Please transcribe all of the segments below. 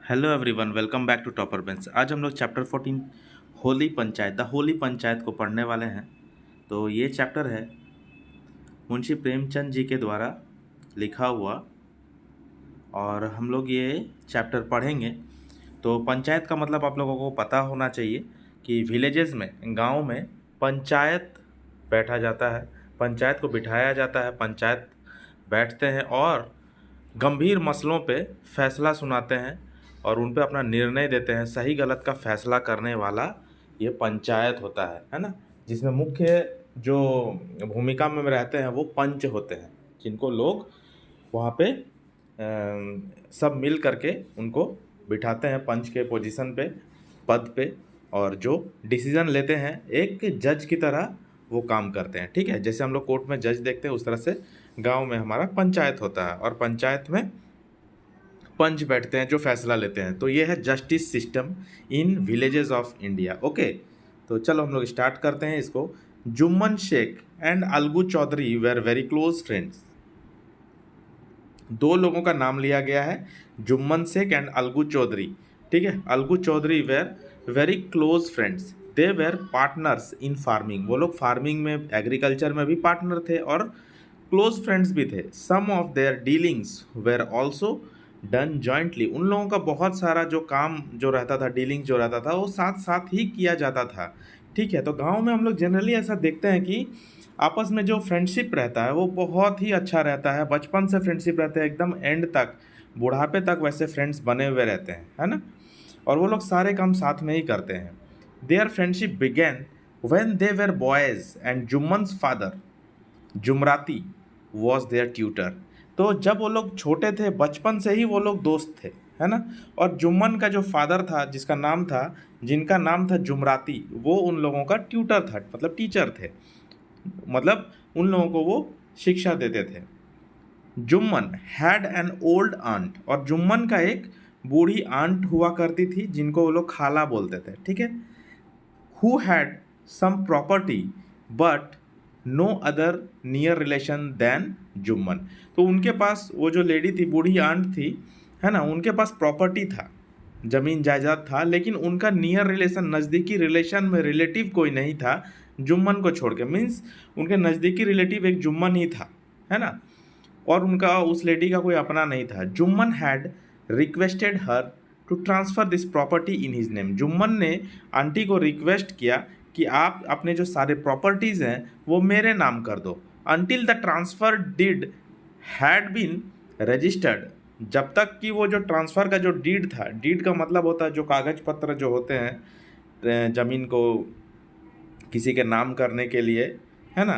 Hello everyone, welcome back to topper bench. आज हम लोग chapter 14 holy panchayat the holy panchayat को पढ़ने वाले हैं। तो ये चैप्टर है मुंशी प्रेमचंद जी के द्वारा लिखा हुआ और हम लोग ये चैप्टर पढ़ेंगे। तो पंचायत का मतलब आप लोगों को पता होना चाहिए कि विलेजेस में, गांव में पंचायत बैठा जाता है, पंचायत को बिठाया जाता है, पंचायत बैठते हैं और गंभीर मसलों पे फैसला सुनाते हैं और उन पे अपना निर्णय देते हैं। सही गलत का फैसला करने वाला ये पंचायत होता है ना। जिसमें मुख्य जो भूमिका में रहते हैं वो पंच होते हैं, जिनको लोग वहाँ पे सब मिल करके उनको बिठाते हैं पंच के पोजीशन पे, पद पे, और जो डिसीजन लेते हैं एक जज की तरह वो काम करते हैं। ठीक है, जैसे हम लोग कोर्ट में जज देखते हैं उस तरह से गांव में हमारा पंचायत होता है और पंचायत में पंच बैठते हैं जो फैसला लेते हैं। तो ये है justice system in villages of India. Okay, तो चलो हम लोग स्टार्ट करते हैं इसको। Jumman Sheikh and Algu Chaudhary were very close friends. दो लोगों का नाम लिया गया है, जुम्मन शेख एंड अलगू चौधरी। ठीक है, Algu Chaudhary were very close friends. They were partners in farming. वो लोग फार्मिंग में, एग्रीकल्चर में भी पार्टनर थे और क्लोज फ्रेंड्स भी थे। Some of their dealings were also done jointly. उन लोगों का बहुत सारा जो काम जो रहता था, डीलिंग जो रहता था, वो साथ साथ ही किया जाता था। ठीक है, तो गांव में हम लोग जनरली ऐसा देखते हैं कि आपस में जो फ्रेंडशिप रहता है वो बहुत ही अच्छा रहता है। बचपन से फ्रेंडशिप रहते हैं एकदम एंड तक, बुढ़ापे तक वैसे फ्रेंड्स बने हुए रहते हैं, है ना। और वो लोग सारे काम साथ में ही करते हैं। Their friendship began when they were boys and Jumman's father Jumrati was their tutor. तो जब वो लोग छोटे थे, बचपन से ही वो लोग दोस्त थे, है ना। और जुम्मन का जो फादर था, जिनका नाम था जुमराती, वो उन लोगों का ट्यूटर था, मतलब टीचर थे, मतलब उन लोगों को वो शिक्षा देते थे। Jumman had an old aunt. और जुम्मन का एक बूढ़ी आंट हुआ करती थी जिनको वो लोग खाला बोलते थे। ठीक है, who had some property but no other near relation than Jumman. तो उनके पास वो जो लेडी थी, बूढ़ी आंट थी, है ना, उनके पास प्रॉपर्टी था, जमीन जायदाद था, लेकिन उनका नियर रिलेशन, नज़दीकी रिलेशन में रिलेटिव कोई नहीं था जुम्मन को छोड़ के। मीन्स उनके नज़दीकी रिलेटिव एक जुम्मन ही था, है ना, और उनका उस लेडी का कोई अपना नहीं था। Jumman had requested her to transfer this property in his name. Jumman ने आंटी को रिक्वेस्ट किया कि आप अपने जो सारे प्रॉपर्टीज़ हैं वो मेरे नाम कर दो। Until the transfer deed had been registered. जब तक कि वो जो ट्रांसफ़र का जो डीड था, डीड का मतलब होता है जो कागज़ पत्र जो होते हैं ज़मीन को किसी के नाम करने के लिए, है ना,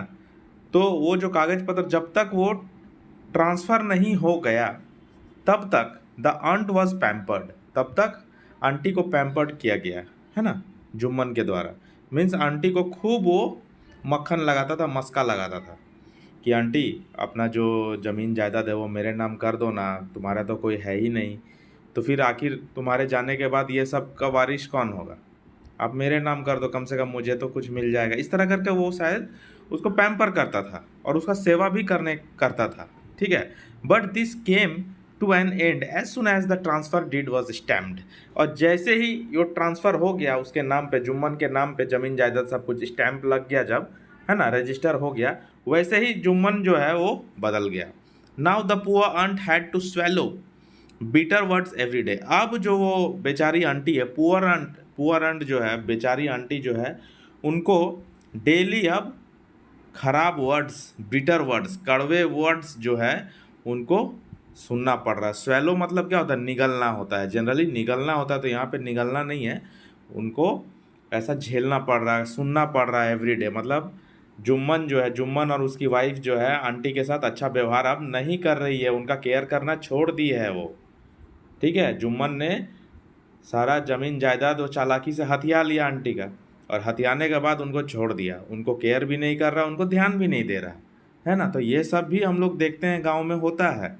तो वो जो कागज़ पत्र जब तक वो ट्रांसफ़र नहीं हो गया तब तक द आंट वॉज पैम्पर्ड, तब तक आंटी को पैम्पर्ड किया गया, है ना, जुम्मन के द्वारा। मीन्स आंटी को खूब वो मक्खन लगाता था, मस्का लगाता था कि आंटी अपना जो ज़मीन जायदाद है वो मेरे नाम कर दो ना, तुम्हारा तो कोई है ही नहीं, तो फिर आखिर तुम्हारे जाने के बाद ये सब का वारिश कौन होगा, आप मेरे नाम कर दो, कम से कम मुझे तो कुछ मिल जाएगा। इस तरह करके वो शायद उसको पैम्पर करता था और उसका सेवा भी करता था। ठीक है, but this came to an end as soon as the transfer deed was stamped. और जैसे ही ये ट्रांसफ़र हो गया उसके नाम पे, जुम्मन के नाम पे ज़मीन जायदाद सब कुछ स्टैम्प लग गया जब, है ना, रजिस्टर हो गया, वैसे ही जुम्मन जो है वो बदल गया। Now the poor aunt had to swallow bitter words every day. अब जो वो बेचारी आंटी है, पुअर आंट जो है, बेचारी आंटी जो है, उनको डेली अब खराब वर्ड्स, बिटर वर्ड्स, कड़वे वर्ड्स जो है उनको सुनना पड़ रहा है। स्वेलो मतलब क्या होता है, निगलना होता है। जनरली निगलना होता है, तो यहाँ पे निगलना नहीं है, उनको ऐसा झेलना पड़ रहा है, सुनना पड़ रहा है एवरीडे। मतलब जुम्मन जो है, जुम्मन और उसकी वाइफ जो है आंटी के साथ अच्छा व्यवहार अब नहीं कर रही है, उनका केयर करना छोड़ दी है वो। ठीक है, जुम्मन ने सारा ज़मीन जायदाद वो चालाकी से हथिया लिया आंटी का, और हथियाने के बाद उनको छोड़ दिया, उनको केयर भी नहीं कर रहा, उनको ध्यान भी नहीं दे रहा, है ना। तो ये सब भी हम लोग देखते हैं गांव में होता है।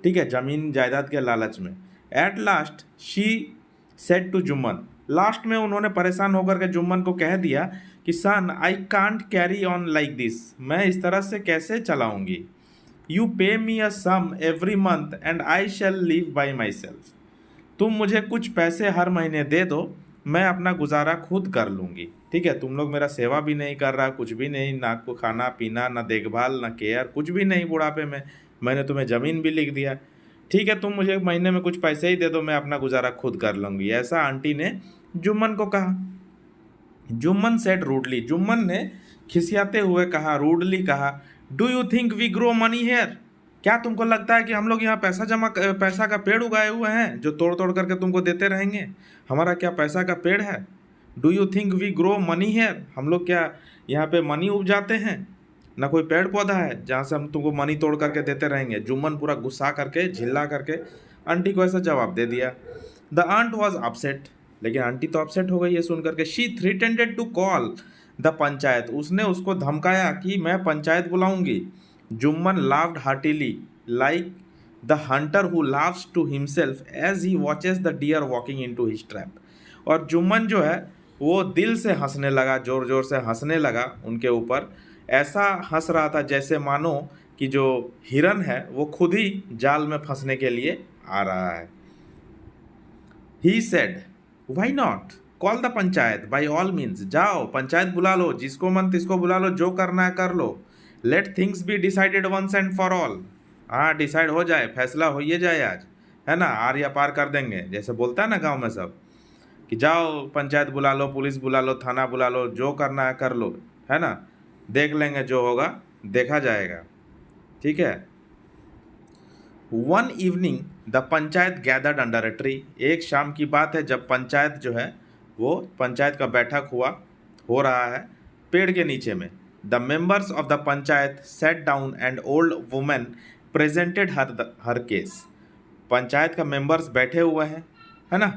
ठीक है, ज़मीन जायदाद के लालच में। At last she said to Jumman. Last में उन्होंने परेशान होकर के जुम्मन को कह दिया कि son I can't carry on like this. मैं इस तरह से कैसे चलाऊंगी। You pay me a sum every month and I shall live by myself. तुम मुझे कुछ पैसे हर महीने दे दो, मैं अपना गुजारा खुद कर लूँगी। ठीक है, तुम लोग मेरा सेवा भी नहीं कर रहा, कुछ भी नहीं, ना को खाना पीना, ना देखभाल, ना केयर, कुछ भी नहीं बुढ़ापे में। मैंने तुम्हें ज़मीन भी लिख दिया। ठीक है, तुम मुझे महीने में कुछ पैसे ही दे दो, मैं अपना गुजारा खुद कर लूँगी, ऐसा आंटी ने जुम्मन को कहा। जुम्मन सेड रूडली, जुम्मन ने खिसियाते हुए कहा, रूडली कहा, do you think we grow money here? क्या तुमको लगता है कि हम लोग यहाँ पैसा का पेड़ उगाए हुए हैं जो तोड़ तोड़ करके तुमको देते रहेंगे? हमारा क्या पैसा का पेड़ है? Do you think we grow money here? हम लोग क्या यहाँ पे मनी उपजाते हैं? ना कोई पेड़ पौधा है जहाँ से हम तुमको मनी तोड़ करके देते रहेंगे। जुम्मन पूरा गुस्सा करके झिल्ला करके आंटी को ऐसा जवाब दे दिया। द आंट वॉज अपसेट, लेकिन आंटी तो अपसेट हो गई है सुन करके। She threatened to call the panchayat, उसने उसको धमकाया कि मैं पंचायत बुलाऊंगी। Jumman laughed heartily like the hunter who laughs to himself as he watches the deer walking in to his trap. और जुम्मन जो है वो दिल से हंसने लगा, ज़ोर ज़ोर से हंसने लगा उनके ऊपर। ऐसा हंस रहा था जैसे मानो कि जो हिरन है वो खुद ही जाल में फंसने के लिए आ रहा है। He said, why not call the panchayat by all means, जाओ पंचायत बुला लो, जिसको मन तिसको बुला लो, जो करना है कर लो। Let things be decided once and for all, हाँ डिसाइड हो जाए, फैसला हो ही जाए आज, है ना, आर या पार कर देंगे, जैसे बोलता है ना गांव में सब कि जाओ पंचायत बुला लो, पुलिस बुला लो, थाना बुला लो, जो करना है कर लो, है ना, देख लेंगे, जो होगा देखा जाएगा। ठीक है। One evening the panchayat gathered under a tree, एक शाम की बात है जब पंचायत जो है वो पंचायत का बैठक हो रहा है पेड़ के नीचे में। The members of the panchayat set down and old women presented her case, panchayat का मेंबर्स बैठे हुए हैं, है ना,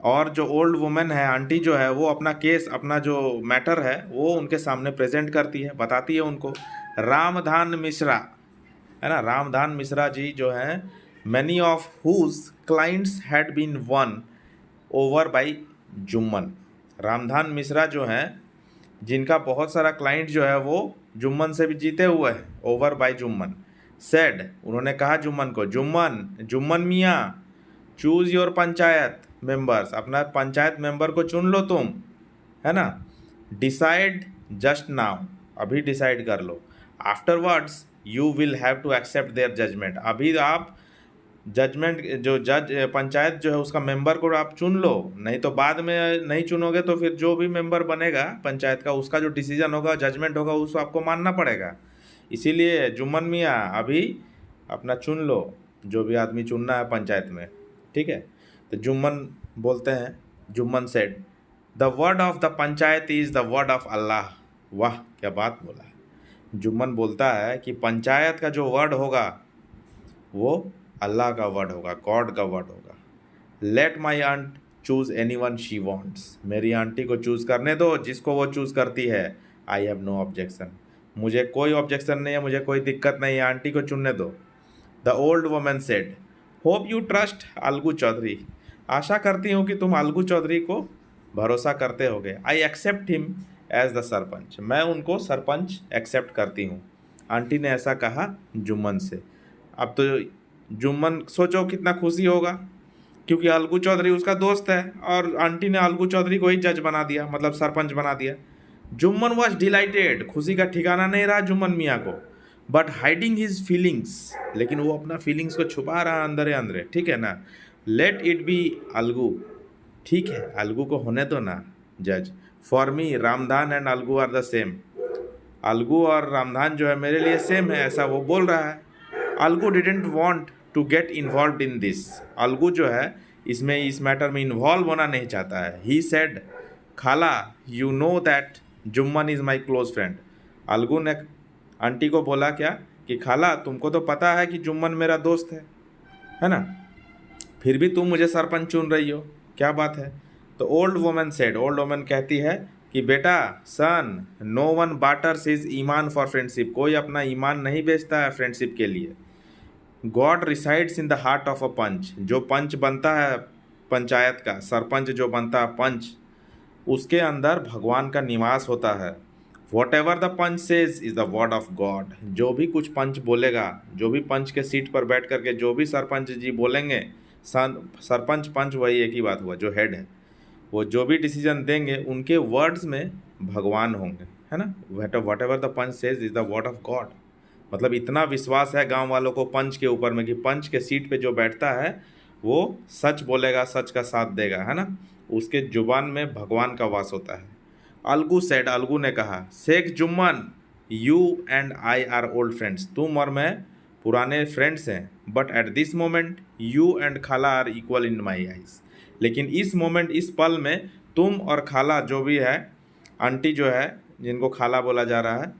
और जो ओल्ड वुमेन है आंटी जो है वो अपना केस, अपना जो मैटर है वो उनके सामने प्रेजेंट करती है, बताती है उनको। रामधान मिश्रा, है ना, रामधान मिश्रा जी जो हैं, many of whose clients had been won over by Jumman, Ramdhan Mishra जो हैं जिनका बहुत सारा क्लाइंट जो है वो जुम्मन से भी जीते हुए हैं, ओवर बाई जुम्मन। सेड, उन्होंने कहा जुम्मन को, जुम्मन जुम्मन मियाँ, चूज योर पंचायत मेंबर्स, अपना पंचायत मेंबर को चुन लो तुम, है ना, डिसाइड जस्ट नाउ, अभी डिसाइड कर लो, afterwards you will have to accept their judgement, अभी आप जजमेंट, जो जज पंचायत जो है उसका मेंबर को आप चुन लो, नहीं तो बाद में नहीं चुनोगे तो फिर जो भी मेंबर बनेगा पंचायत का उसका जो डिसीजन होगा, जजमेंट होगा, उसको आपको मानना पड़ेगा। इसीलिए जुम्मन मियाँ अभी अपना चुन लो, जो भी आदमी चुनना है पंचायत में। ठीक है, तो जुम्मन बोलते हैं, Jumman said, the word of the panchayat is the word of Allah. वाह क्या बात बोला है। जुम्मन बोलता है कि पंचायत का जो वर्ड होगा वो अल्लाह का वर्ड होगा, गॉड का वर्ड होगा। Let my aunt choose any one she wants, मेरी आंटी को चूज़ करने दो जिसको वो चूज़ करती है। आई हैव नो ऑब्जेक्शन, मुझे कोई ऑब्जेक्शन नहीं है, मुझे कोई दिक्कत नहीं है, आंटी को चुनने दो। The old woman said, hope you trust Algu Chaudhary, आशा करती हूँ कि तुम अलगू चौधरी को भरोसा करते होगे। I accept him as the sarpanch, मैं उनको सरपंच एक्सेप्ट करती हूँ, आंटी ने ऐसा कहा जुम्मन से। अब तो जुम्मन सोचो कितना खुशी होगा, क्योंकि अलगू चौधरी उसका दोस्त है और आंटी ने अलगू चौधरी को ही जज बना दिया, मतलब सरपंच बना दिया। जुम्मन वॉज डिलाइटेड, खुशी का ठिकाना नहीं रहा जुम्मन मियाँ को, बट हाइडिंग हिज फीलिंग्स, लेकिन वो अपना फीलिंग्स को छुपा रहा अंदर अंदर। ठीक है ना, लेट इट बी अलगू, ठीक है अलगू को होने दो ना जज, for me Ramdhan and Algu are the same, Algu और रामधान जो है मेरे लिए सेम है, ऐसा वो बोल रहा है। Algu didn't want to get involve in this, Algu जो है इसमें इस मैटर में इन्वॉल्व होना नहीं चाहता है। ही सेड, खाला you know that Jumman is my close friend, Algu ने आंटी को बोला क्या कि खाला तुमको तो पता है कि जुम्मन मेरा दोस्त है ना, फिर भी तुम मुझे सरपंच चुन रही हो, क्या बात है। तो old woman said, old woman कहती है कि बेटा son, no one barters his ईमान फॉर फ्रेंडशिप, कोई अपना ईमान नहीं बेचता है फ्रेंडशिप के लिए। God resides in the heart of a panch, जो पंच बनता है पंचायत का, सरपंच जो बनता है पंच, उसके अंदर भगवान का निवास होता है। Whatever the panch says is the word of God, जो भी कुछ पंच बोलेगा, जो भी पंच के सीट पर बैठ करके जो भी सरपंच जी बोलेंगे सरपंच पंच वही एक ही बात हुआ, जो हेड है वो जो भी डिसीजन देंगे उनके वर्ड्स में भगवान होंगे, है ना। Whatever the panch says is the word of God. मतलब इतना विश्वास है गांव वालों को पंच के ऊपर में कि पंच के सीट पे जो बैठता है वो सच बोलेगा, सच का साथ देगा, है ना। उसके जुबान में भगवान का वास होता है। अलगू सेड, अलगू ने कहा, Sheikh Jumman, you and I are old friends, तुम और मैं पुराने फ्रेंड्स हैं, but at this moment you and खाला are equal in my eyes. लेकिन इस मोमेंट, इस पल में तुम और खाला जो भी है, आंटी जो है जिनको खाला बोला जा रहा है,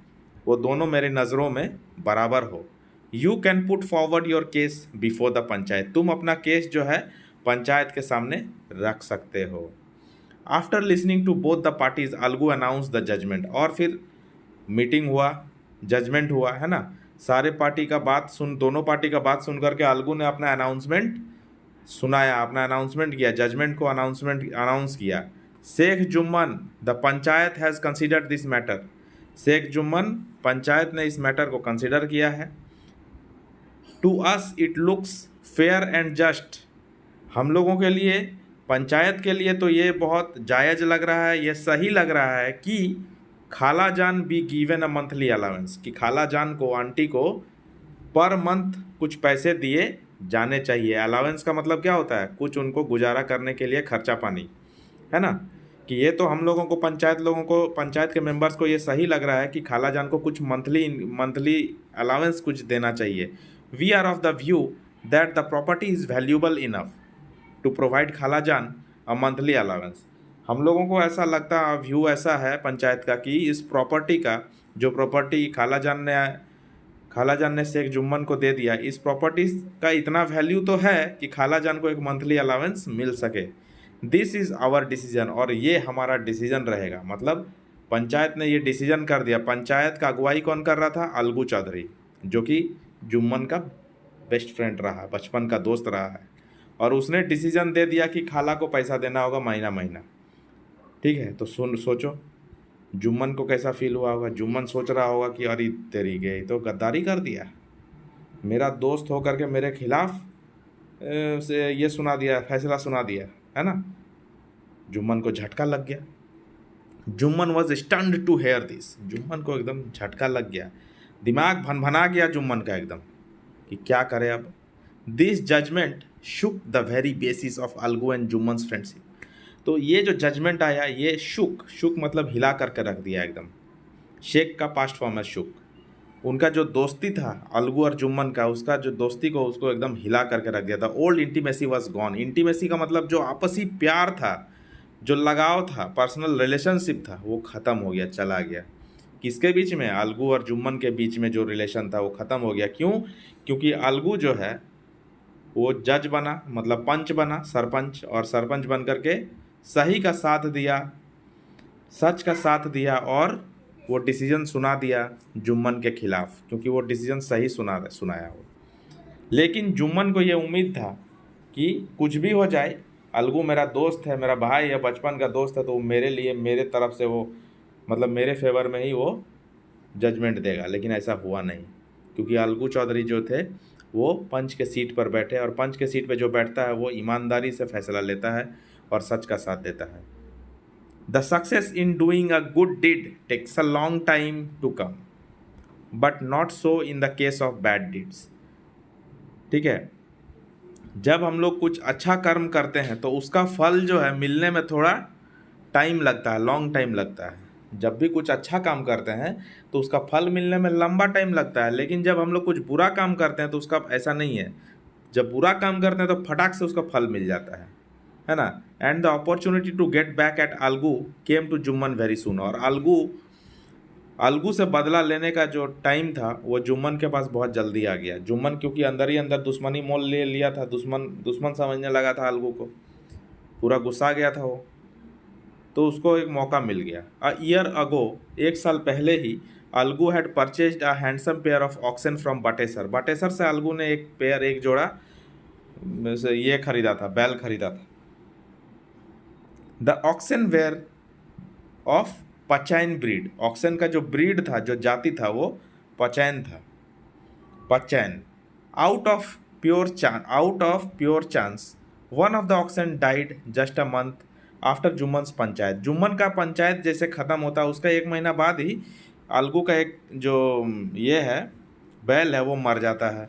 वो दोनों मेरे नज़रों में बराबर हो। You can put forward your case before the panchayat, तुम अपना केस जो है पंचायत के सामने रख सकते हो। After listening to both the parties Algu announce the judgement, और फिर मीटिंग हुआ, जजमेंट हुआ, है ना। सारे पार्टी का बात सुन, दोनों पार्टी का बात सुन करके अलगू ने अपना अनाउंसमेंट सुनाया, अपना अनाउंसमेंट किया, जजमेंट को अनाउंस किया। Sheikh Jumman, the panchayat has considered this matter, Sheikh Jumman, panchayat ने इस मैटर को कंसिडर किया है। To us it looks fair and just, हम लोगों के लिए, पंचायत के लिए तो ये बहुत जायज़ लग रहा है, ये सही लग रहा है कि खाला जान be given a monthly allowance, कि खाला जान को, आंटी को पर मंथ कुछ पैसे दिए जाने चाहिए। अलाउंस का मतलब क्या होता है, कुछ उनको गुजारा करने के लिए खर्चा पानी, है ना। कि ये तो हम लोगों को, पंचायत के मेंबर्स को ये सही लग रहा है कि खाला जान को कुछ मंथली अलाउंस कुछ देना चाहिए। We are of the view that the property is valuable enough to provide खाला जान अ मंथली अलाउंस, हम लोगों को ऐसा लगता है, व्यू ऐसा है पंचायत का कि इस प्रॉपर्टी का, जो प्रॉपर्टी खाला जान ने शेख जुम्मन को दे दिया, इस प्रॉपर्टी का इतना वैल्यू तो है कि खाला जान को एक मंथली अलाउंस मिल सके। दिस इज़ आवर डिसीजन, और ये हमारा डिसीजन रहेगा। मतलब पंचायत ने ये डिसीजन कर दिया। पंचायत का अगुवाई कौन कर रहा था, अलगू चौधरी, जो कि जुम्मन का बेस्ट फ्रेंड रहा, बचपन का दोस्त रहा है, और उसने डिसीजन दे दिया कि खाला को पैसा देना होगा महीना महीना। ठीक है, तो सोचो जुम्मन को कैसा फील हुआ होगा। जुम्मन सोच रहा होगा कि अरे तेरी गई तो गद्दारी कर दिया, मेरा दोस्त होकर के मेरे खिलाफ से ये सुना दिया, फैसला सुना दिया, है ना। जुम्मन को झटका लग गया। Jumman was stunned to hear this, Jumman को एकदम झटका लग गया, दिमाग भनभना गया जुम्मन का एकदम, कि क्या करे अब। This judgement shook the very basis of Algu and Jumman's friendship, तो ये जो जजमेंट आया, ये शुक, शुक मतलब हिला करके रख दिया एकदम। शेख का पास्ट फॉर्म है शुक। उनका जो दोस्ती था अलगू और जुम्मन का, उसका जो दोस्ती को, उसको एकदम हिला करके रख दिया था। Old intimacy was gone, intimacy का मतलब जो आपसी प्यार था, जो लगाव था, पर्सनल रिलेशनशिप था, वो ख़त्म हो गया, चला गया। किसके बीच में, अलगू और जुम्मन के बीच में जो रिलेशन था वो ख़त्म हो गया। क्यों, क्योंकि अलगू जो है वो जज बना, मतलब पंच बना, सरपंच, और सरपंच बन करके सही का साथ दिया, सच का साथ दिया, और वो डिसीजन सुना दिया जुम्मन के खिलाफ, क्योंकि वो डिसीजन सही सुनाया वो। लेकिन जुम्मन को ये उम्मीद था कि कुछ भी हो जाए, अलगू मेरा दोस्त है, मेरा भाई है, बचपन का दोस्त है, तो वो मेरे लिए, मेरे तरफ से वो, मतलब मेरे फेवर में ही वो जजमेंट देगा। लेकिन ऐसा हुआ नहीं, क्योंकि अलगू चौधरी जो थे वो पंच के सीट पर बैठे, और पंच के सीट पर जो बैठता है वो ईमानदारी से फैसला लेता है और सच का साथ देता है। The success in doing a good deed takes a long time to come, but not so in the case of bad deeds. ठीक है, जब हम लोग कुछ अच्छा कर्म करते हैं तो उसका फल जो है मिलने में थोड़ा टाइम लगता है, लॉन्ग टाइम लगता है। जब भी कुछ अच्छा काम करते हैं तो उसका फल मिलने में लंबा टाइम लगता है। लेकिन जब हम लोग कुछ बुरा काम करते हैं तो उसका ऐसा नहीं है, जब बुरा काम करते हैं तो फटाक से उसका फल मिल जाता है ना। And the opportunity to get back at Algu came to Jumman very soon, और अलगू से बदला लेने का जो टाइम था वो जुम्मन के पास बहुत जल्दी आ गया। जुम्मन क्योंकि अंदर ही अंदर दुश्मनी मोल ले लिया था, दुश्मन समझने लगा था अलगू को, पूरा गुस्सा गया था वो, तो उसको एक मौका मिल गया। अ ईयर अगो, एक साल पहले ही, Algu had purchased a handsome pair of oxen from Batesar, Batesar से अलगू ने एक जोड़ा ये खरीदा था, बैल खरीदा था। The oxen were of Pachhain breed, oxen का जो ब्रीड था, जो जाति था, वो पचैन था, Pachhain. Out of pure chance, out of pure chance one of the oxen died just a month after Jumman panchayat. Jumman का पंचायत जैसे ख़त्म होता है उसका 1 महीना बाद ही अलगू का एक जो ये है बैल है वो मर जाता है।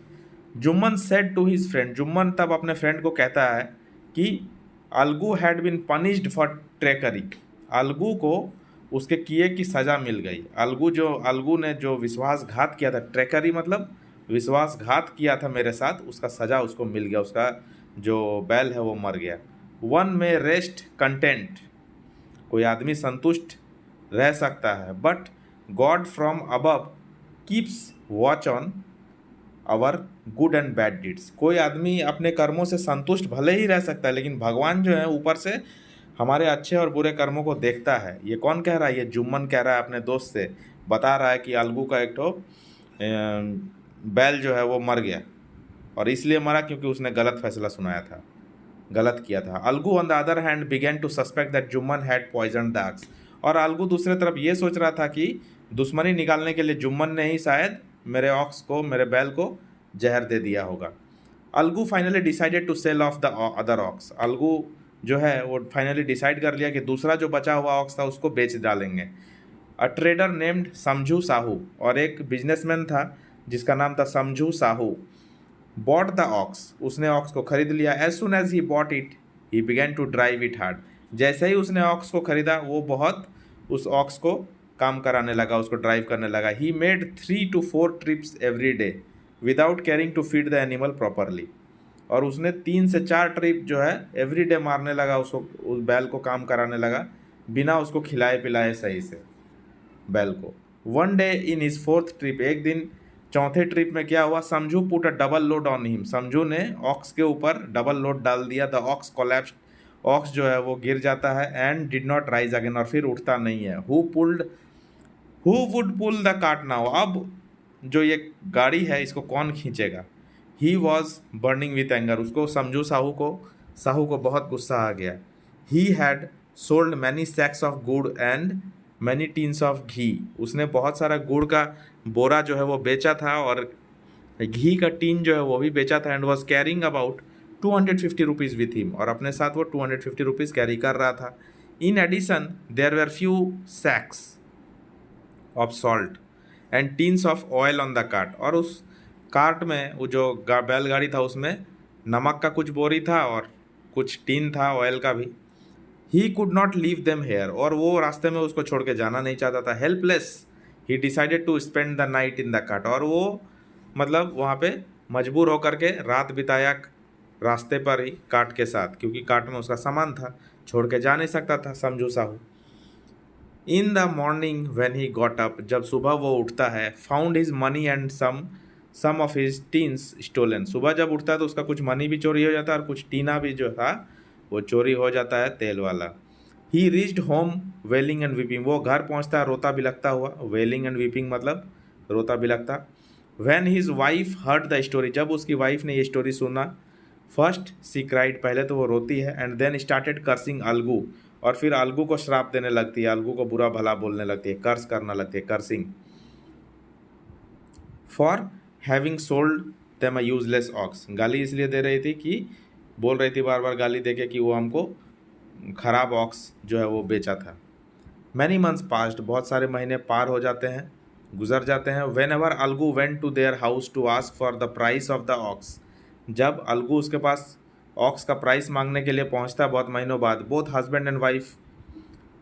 Jumman said to his friend, Jumman तब अपने फ्रेंड को कहता है कि Algu had been punished for treachery, Algu को उसके किए की सज़ा मिल गई। अलगू ने जो विश्वासघात किया था, ट्रेकरी मतलब विश्वासघात किया था मेरे साथ, उसका सज़ा उसको मिल गया, उसका जो बैल है वो मर गया। वन में रेस्ट कंटेंट, कोई आदमी संतुष्ट रह सकता है, but God from above keeps watch on our good and bad deeds. कोई आदमी अपने कर्मों से संतुष्ट भले ही रह सकता है, लेकिन भगवान जो है ऊपर से हमारे अच्छे और बुरे कर्मों को देखता है। ये कौन कह रहा है? ये जुम्मन कह रहा है अपने दोस्त से, बता रहा है कि अलगू का एक बैल जो है वो मर गया, और इसलिए मरा क्योंकि उसने गलत फैसला सुनाया था, गलत किया था। Algu on the other hand began to suspect that Jumman had poison the ox, और अलगू दूसरे तरफ ये सोच रहा था कि दुश्मनी निकालने के लिए जुम्मन ने ही शायद मेरे ऑक्स को, मेरे बैल को जहर दे दिया होगा। Algu finally decided to sell off the other ox, Algu जो है वो फाइनली डिसाइड कर लिया कि दूसरा जो बचा हुआ ऑक्स था उसको बेच डालेंगे। अ ट्रेडर नेम्ड समझू साहू, और एक बिजनेसमैन था जिसका नाम था Samjhu Sahu, bought the ox, उसने ऑक्स को खरीद लिया। As soon as he bought it he began to drive it hard, जैसे ही उसने ऑक्स को खरीदा वो बहुत उस ऑक्स को काम कराने लगा, उसको ड्राइव करने लगा। He made 3 to 4 trips every day without caring to feed the animal properly, और उसने 3 से 4 ट्रिप जो है एवरी डे मारने लगा, उसको, उस बैल को काम कराने लगा बिना उसको खिलाए पिलाए सही से बैल को। One day in his 4th trip, एक दिन चौथे ट्रिप में क्या हुआ, समझू put a double load on him, समझू ने ऑक्स के ऊपर डबल लोड डाल दिया। द ऑक्स कोलैप्स्ड, ऑक्स जो है वो गिर जाता है। And did not rise again, और फिर उठता नहीं है। Who would pull the cart now, अब जो ये गाड़ी है इसको कौन खींचेगा। He was burning with anger, उसको समझू साहू को बहुत गुस्सा आ गया। He had sold many sacks of gur and many tins of ghee, उसने बहुत सारा गुड़ का बोरा जो है वो बेचा था और घी का टीन जो है वो भी बेचा था। And was carrying about 250 rupees with him, और अपने साथ वो 250 रुपीज़ कैरी कर रहा था। In addition there were few sacks of salt and tins of oil on the cart, और उस कार्ट में वो जो बैलगाड़ी था उसमें नमक का कुछ बोरी था और कुछ टीन था ऑयल का भी। He could not leave them here, और वो रास्ते में उसको छोड़ के जाना नहीं चाहता था। Helpless he decided to spend the night in the cart, और वो मतलब वहाँ पे मजबूर होकर के रात बिताया रास्ते पर ही कार्ट के साथ, क्योंकि कार्ट में उसका सामान था, छोड़ के जा नहीं सकता था Samjhu Sahu. In the morning when he got up, जब सुबह वो उठता है, found his money and some of his tins stolen, सुबह जब उठता है तो उसका कुछ मनी भी चोरी हो जाता है और कुछ टीना भी जो था वो चोरी हो जाता है, तेल वाला। He reached home wailing and weeping, वो घर पहुंचता है रोता बिलखता हुआ, वेलिंग एंड वीपिंग मतलब रोता बिलखता। When his wife heard the story, जब उसकी वाइफ ने ये स्टोरी सुना, फर्स्ट सी क्राइड, पहले तो वो रोती है, and then started cursing Algu, और फिर अलगू को श्राप देने लगती है, अलगू को बुरा भला बोलने लगती है, कर्स करना लगती है, cursing, for having sold them a useless ox, गाली इसलिए दे रही थी कि बोल रही थी बार बार गाली देके कि वो हमको खराब ऑक्स जो है वो बेचा था। मैनी मंथ्स पास्ड, बहुत सारे महीने पार हो जाते हैं, गुजर जाते हैं। Whenever Algu went to their house to ask for the price of the ox, जब अलगू उसके पास ऑक्स का प्राइस मांगने के लिए पहुंचता बहुत महीनों बाद, both husband and wife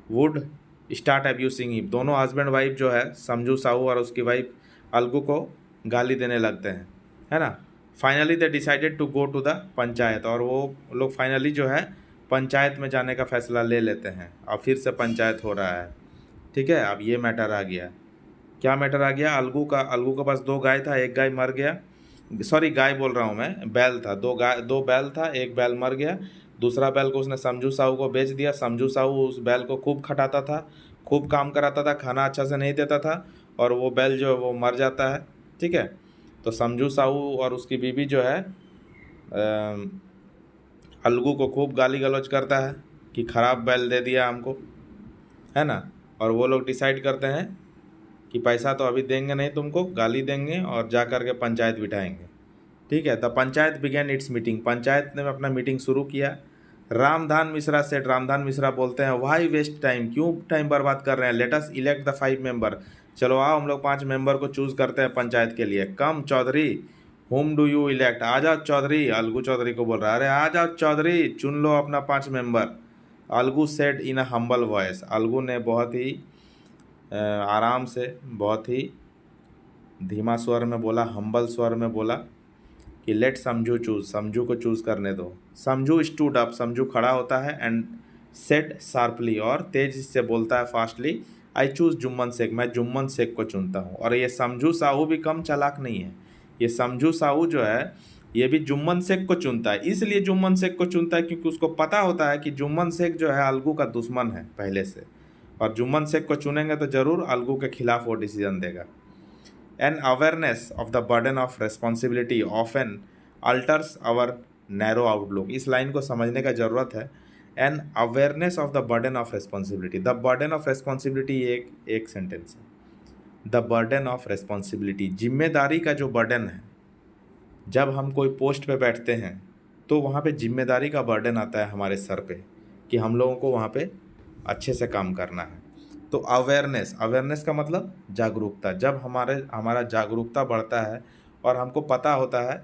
would start abusing him, दोनों हस्बैंड वाइफ जो है समझू साहू और उसकी वाइफ अलगू को गाली देने लगते हैं, है ना। Finally they decided to go to the panchayat, और वो लोग फाइनली जो है पंचायत में जाने का फैसला ले लेते हैं। अब फिर से पंचायत हो रहा है, ठीक है। अब ये मैटर आ गया, क्या मैटर आ गया, अलगू के पास 2 गाय था, एक गाय मर गया, सॉरी गाय बोल रहा हूँ मैं, बैल था, 2 बैल था, एक बैल मर गया, दूसरा बैल को उसने समझू साहू को बेच दिया। समझू साहू उस बैल को खूब खटाता था, खूब काम कराता था, खाना अच्छा से नहीं देता था, और वो बैल जो है वो मर जाता है, ठीक है। तो समझू साहू और उसकी बीवी जो है अलगू को खूब गाली गलौज करता है कि ख़राब बैल दे दिया हमको, है ना। और वो लोग डिसाइड करते हैं कि पैसा तो अभी देंगे नहीं तुमको, गाली देंगे और जा कर के पंचायत बिठाएंगे। ठीक है। The panchayat began its meeting, panchayat ने अपना मीटिंग शुरू किया। रामधान मिश्रा सेठ, रामधान मिश्रा बोलते हैं वाई वेस्ट टाइम, क्यों टाइम बर्बाद कर रहे हैं, let us elect the 5 member, चलो आओ हम लोग 5 मेंबर को चूज करते हैं पंचायत के लिए। Come Chaudhary, whom do you elect, आ जाओ चौधरी, अलगू चौधरी को बोल रहा है, अरे आ जाओ चौधरी चुन लो अपना 5 member. Algu said in a humble voice, Algu ने बहुत ही आराम से, बहुत ही धीमा स्वर में बोला, हम्बल स्वर में बोला कि लेट समझू चूज, समझू को चूज करने दो। समझू स्टूड अप, समझू खड़ा होता है, एंड सेड शार्पली, और तेज से बोलता है fastly, I choose Jumman Sheikh, मैं जुम्मन शेख को चुनता हूँ। और ये समझू साहू भी कम चालाक नहीं है, ये समझू साहू जो है ये भी जुम्मन शेख को चुनता है। इसलिए जुम्मन शेख को चुनता है क्योंकि उसको पता होता है कि जुम्मन शेख जो है अलगू का दुश्मन है पहले से, और जुम्मन शेख को चुनेंगे तो जरूर अलगू के खिलाफ वो डिसीजन देगा। An awareness of the burden of responsibility often alters our narrow outlook, इस लाइन को समझने का ज़रूरत है। An awareness of the burden of responsibility, the burden of responsibility एक सेंटेंस है। The burden of responsibility, जिम्मेदारी का जो बर्डन है, जब हम कोई पोस्ट पे बैठते हैं तो वहाँ पे जिम्मेदारी का बर्डन आता है हमारे सर पे कि हम लोगों को वहाँ पे अच्छे से काम करना है। तो अवेयरनेस, अवेयरनेस का मतलब जागरूकता, जब हमारा जागरूकता बढ़ता है और हमको पता होता है,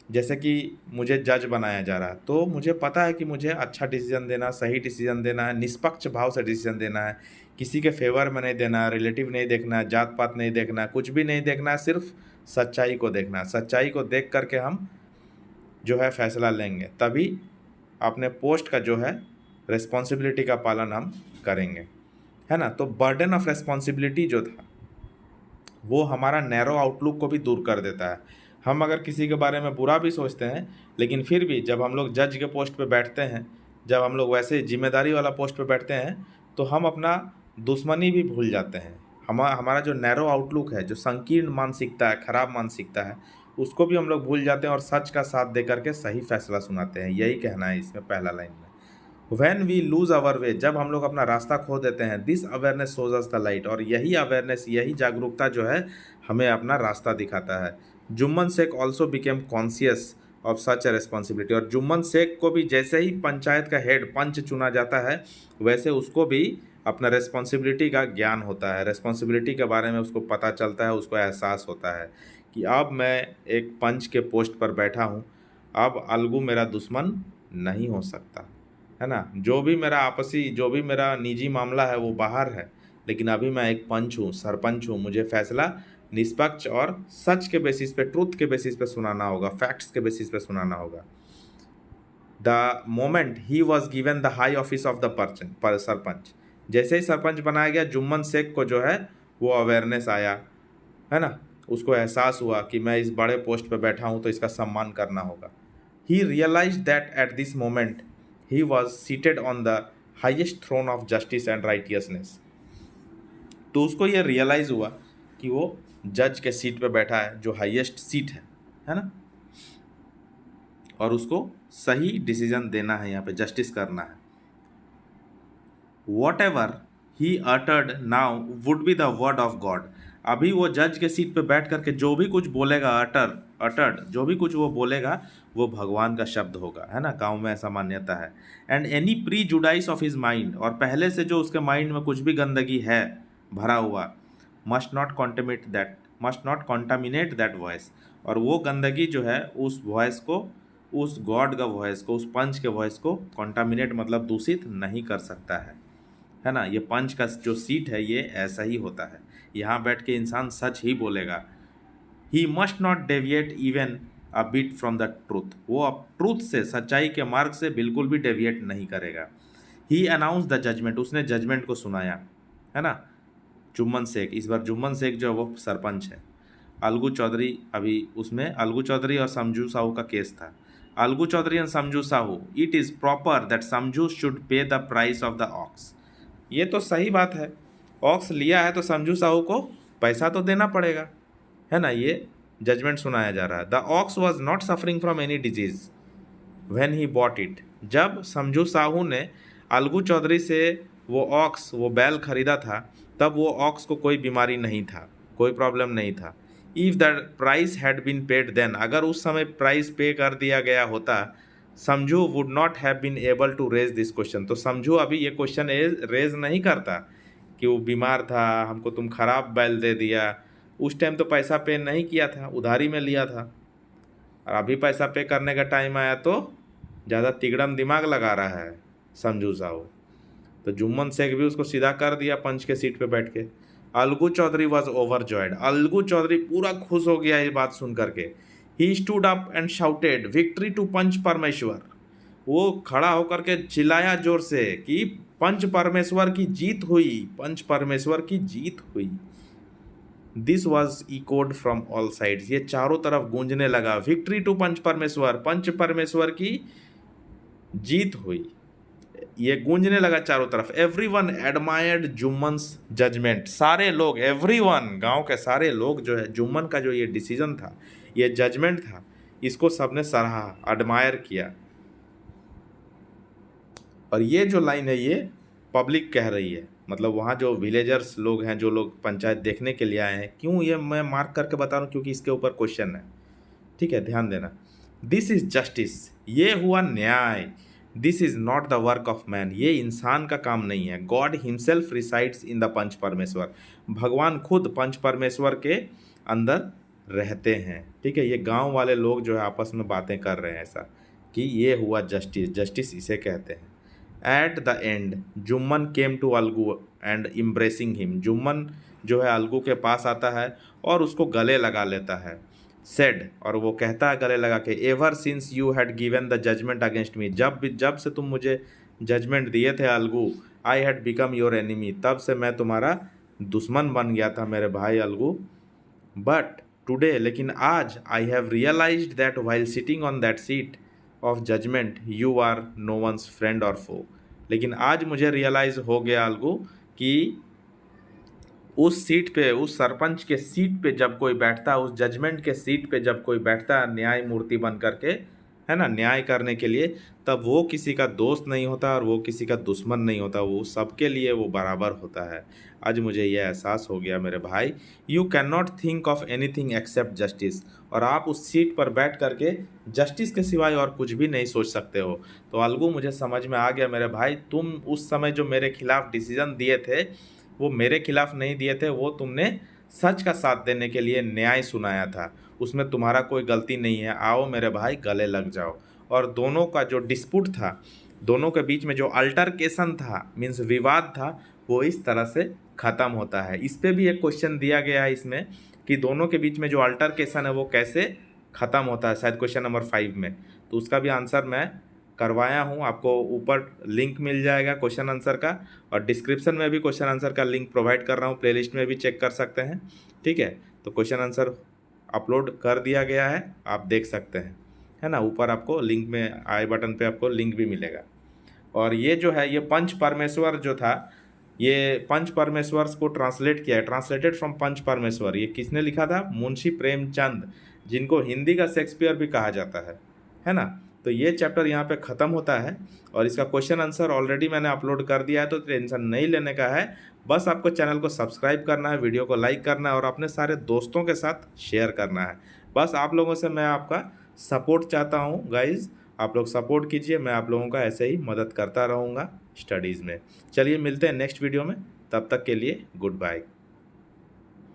जैसे कि मुझे जज बनाया जा रहा है तो मुझे पता है कि मुझे अच्छा डिसीजन देना, सही डिसीजन देना है, निष्पक्ष भाव से डिसीजन देना है, किसी के फेवर में नहीं देना है, रिलेटिव नहीं देखना है, जात पात नहीं देखना है, कुछ भी नहीं देखना है, सिर्फ सच्चाई को देखना है। सच्चाई को देख करके हम जो है फैसला लेंगे, तभी अपने पोस्ट का जो है रिस्पॉन्सिबिलिटी का पालन हम करेंगे, है ना। तो बर्डन ऑफ रिस्पॉन्सिबिलिटी जो था वो हमारा नैरो आउटलुक को भी दूर कर देता है। हम अगर किसी के बारे में बुरा भी सोचते हैं, लेकिन फिर भी जब हम लोग जज के पोस्ट पे बैठते हैं, जब हम लोग वैसे जिम्मेदारी वाला पोस्ट पे बैठते हैं, तो हम अपना दुश्मनी भी भूल जाते हैं। हमारा जो नैरो आउटलुक है, जो संकीर्ण मानसिकता है, खराब मानसिकता है, उसको भी हम लोग भूल जाते हैं और सच का साथ दे करके सही फैसला सुनाते हैं। यही कहना है इसमें पहला लाइन में। When we lose our way, जब हम लोग अपना रास्ता खो देते हैं, this awareness shows us the light, और यही अवेयरनेस, यही जागरूकता जो है हमें अपना रास्ता दिखाता है। Jumman Sheikh also became conscious of such a responsibility, और जुम्मन शेख को भी जैसे ही पंचायत का हेड पंच चुना जाता है, वैसे उसको भी अपना रिस्पॉन्सिबिलिटी का ज्ञान होता है, रिस्पॉन्सिबिलिटी के बारे में उसको पता चलता है, उसको एहसास होता है कि अब मैं एक पंच के पोस्ट पर बैठा हूँ, अब अलगू मेरा दुश्मन नहीं हो सकता, है ना। जो भी मेरा आपसी, जो भी मेरा निजी मामला है वो बाहर है, लेकिन अभी मैं एक पंच हूँ, सरपंच हूँ, मुझे फैसला निष्पक्ष और सच के बेसिस पे, ट्रूथ के बेसिस पे सुनाना होगा, फैक्ट्स के बेसिस पे सुनाना होगा। The moment he was given the high office of the sarpanch, जैसे ही सरपंच बनाया गया, जुम्मन शेख को जो है वो अवेयरनेस आया, है ना, उसको एहसास हुआ कि मैं इस बड़े पोस्ट पे बैठा हूँ तो इसका सम्मान करना होगा। He realize that at this moment he was seated on the highest throne of justice and righteousness, तो उसको ये रियलाइज हुआ कि वो जज के सीट पे बैठा है, जो हाईएस्ट सीट है ना, और उसको सही डिसीजन देना है, यहाँ पे जस्टिस करना है। What ever he uttered now would be the word of God, अभी वो जज के सीट पे बैठ करके जो भी कुछ बोलेगा, अटर्ड जो भी कुछ वो बोलेगा वो भगवान का शब्द होगा, है ना, गांव में ऐसा मान्यता है। And any prejudice of his mind, और पहले से जो उसके माइंड में कुछ भी गंदगी है भरा हुआ, must not contaminate that voice, और वो गंदगी जो है उस वॉइस को, उस गॉड का वॉइस को, उस पंच के वॉइस को कॉन्टामिनेट मतलब दूषित नहीं कर सकता है ना। ये पंच का जो सीट है ये ऐसा ही होता है, यहाँ बैठ के इंसान सच ही बोलेगा। He must not deviate even a bit from the truth, वो अब ट्रूथ से, सच्चाई के मार्ग से बिल्कुल भी डेविएट नहीं करेगा। ही अनाउंस द जजमेंट, उसने जजमेंट को सुनाया, है ना। जुम्मन शेख, इस बार जुम्मन शेख जो है वो सरपंच है। अलगू चौधरी, अभी उसमें अलगू चौधरी और समझू साहू का केस था। Algu Chaudhary and Samjhu Sahu, it is proper that Samjhu should pay the price of the ox, ये तो सही बात है, ऑक्स लिया है तो समझू साहू को पैसा तो देना पड़ेगा, है ना। ये जजमेंट सुनाया जा रहा है। The ox was not suffering from any disease when he bought it, जब समझू साहू ने अलगू चौधरी से वो ऑक्स, वो बैल खरीदा था, तब वो ऑक्स को कोई बीमारी नहीं था, कोई प्रॉब्लम नहीं था। If the price had been paid then, अगर उस समय प्राइस पे कर दिया गया होता, Samjhu would not have been able to raise this question, तो समझू अभी ये क्वेश्चन रेज नहीं करता कि वो बीमार था, हमको तुम खराब बैल दे दिया। उस टाइम तो पैसा पे नहीं किया था, उधारी में लिया था, और अभी पैसा पे करने का टाइम आया तो ज़्यादा तिगड़म दिमाग लगा रहा है समझू साहू। तो जुम्मन शेख भी उसको सीधा कर दिया पंच के सीट पे बैठ के। अलगू चौधरी वॉज ओवरजॉयड, अलगू चौधरी पूरा खुश हो गया ये बात सुन करके। He stood up and shouted victory to Panch Parmeshwar, वो खड़ा होकर के चिल्लाया जोर से कि पंच परमेश्वर की जीत हुई, पंच परमेश्वर की जीत हुई। This was echoed from all sides, ये चारों तरफ गूंजने लगा, विक्ट्री टू पंच परमेश्वर, पंच परमेश्वर की जीत हुई, ये गूंजने लगा चारों तरफ। एवरीवन एडमायर्ड जुम्मन्स जजमेंट, सारे लोग, एवरीवन, गांव के सारे लोग जो है, जुम्मन का जो ये डिसीजन था, ये जजमेंट था, इसको सबने सराहा, एडमायर किया। और ये जो लाइन है ये पब्लिक कह रही है, मतलब वहाँ जो विलेजर्स लोग हैं, जो लोग पंचायत देखने के लिए आए हैं। क्यों ये मैं मार्क करके बता रहा हूँ, क्योंकि इसके ऊपर क्वेश्चन है, ठीक है, ध्यान देना। दिस इज जस्टिस, ये हुआ न्याय। This is not the work of man, ये इंसान का काम नहीं है। God himself resides in the Panch Parmeshwar, भगवान खुद पंच परमेश्वर के अंदर रहते हैं, ठीक है। ये गांव वाले लोग जो है आपस में बातें कर रहे हैं ऐसा कि ये हुआ जस्टिस, जस्टिस इसे कहते हैं। At the end Jumman came to Algu and embracing him, Jumman जो है अलगू के पास आता है और उसको गले लगा लेता है। सेड, और वो कहता है गले लगा के, ever since you had given the judgement against me, जब से तुम मुझे जजमेंट दिए थे Algu, I had become your enemy, तब से मैं तुम्हारा दुश्मन बन गया था मेरे भाई अलगू। बट टुडे, लेकिन आज, I have realised that while sitting on that seat of judgement you are no one's friend or foe, लेकिन आज मुझे रियलाइज़ हो गया अलगू कि उस सीट पे, उस सरपंच के सीट पे जब कोई बैठता है, उस जजमेंट के सीट पे जब कोई बैठता है न्याय मूर्ति बन करके, है ना, न्याय करने के लिए, तब वो किसी का दोस्त नहीं होता और वो किसी का दुश्मन नहीं होता, वो सबके लिए वो बराबर होता है। आज मुझे ये एहसास हो गया मेरे भाई। You can not think of anything accept justice, और आप उस सीट पर बैठ करके जस्टिस के सिवाय और कुछ भी नहीं सोच सकते हो। तो अलगू मुझे समझ में आ गया मेरे भाई, तुम उस समय जो मेरे खिलाफ डिसीजन दिए थे वो मेरे खिलाफ नहीं दिए थे, वो तुमने सच का साथ देने के लिए न्याय सुनाया था, उसमें तुम्हारा कोई गलती नहीं है। आओ मेरे भाई गले लग जाओ। और दोनों का जो डिस्प्यूट था, दोनों के बीच में जो अल्टरकेशन था, मीन्स विवाद था, वो इस तरह से ख़त्म होता है। इस पर भी एक क्वेश्चन दिया गया है इसमें कि दोनों के बीच में जो अल्टरकेशन है वो कैसे ख़त्म होता है, शायद क्वेश्चन नंबर 5 में। तो उसका भी आंसर मैं करवाया हूँ, आपको ऊपर लिंक मिल जाएगा क्वेश्चन आंसर का, और डिस्क्रिप्शन में भी क्वेश्चन आंसर का लिंक प्रोवाइड कर रहा हूँ, प्लेलिस्ट में भी चेक कर सकते हैं, ठीक है। तो क्वेश्चन आंसर अपलोड कर दिया गया है, आप देख सकते हैं, है ना। ऊपर आपको लिंक में आई बटन पे आपको लिंक भी मिलेगा। और ये जो है, ये पंच परमेश्वर जो था, ये पंच परमेश्वर को ट्रांसलेट किया है, ट्रांसलेटेड फ्रॉम पंच परमेश्वर, ये किसने लिखा था? मुंशी प्रेमचंद, जिनको हिंदी का शेक्सपियर भी कहा जाता है ना। तो ये चैप्टर यहाँ पे ख़त्म होता है, और इसका क्वेश्चन आंसर ऑलरेडी मैंने अपलोड कर दिया है, तो टेंशन नहीं लेने का है। बस आपको चैनल को सब्सक्राइब करना है, वीडियो को लाइक करना है और अपने सारे दोस्तों के साथ शेयर करना है। बस आप लोगों से मैं आपका सपोर्ट चाहता हूँ गाइज़, आप लोग सपोर्ट कीजिए, मैं आप लोगों का ऐसे ही मदद करता रहूँगा स्टडीज़ में। चलिए मिलते हैं नेक्स्ट वीडियो में, तब तक के लिए गुड बाय।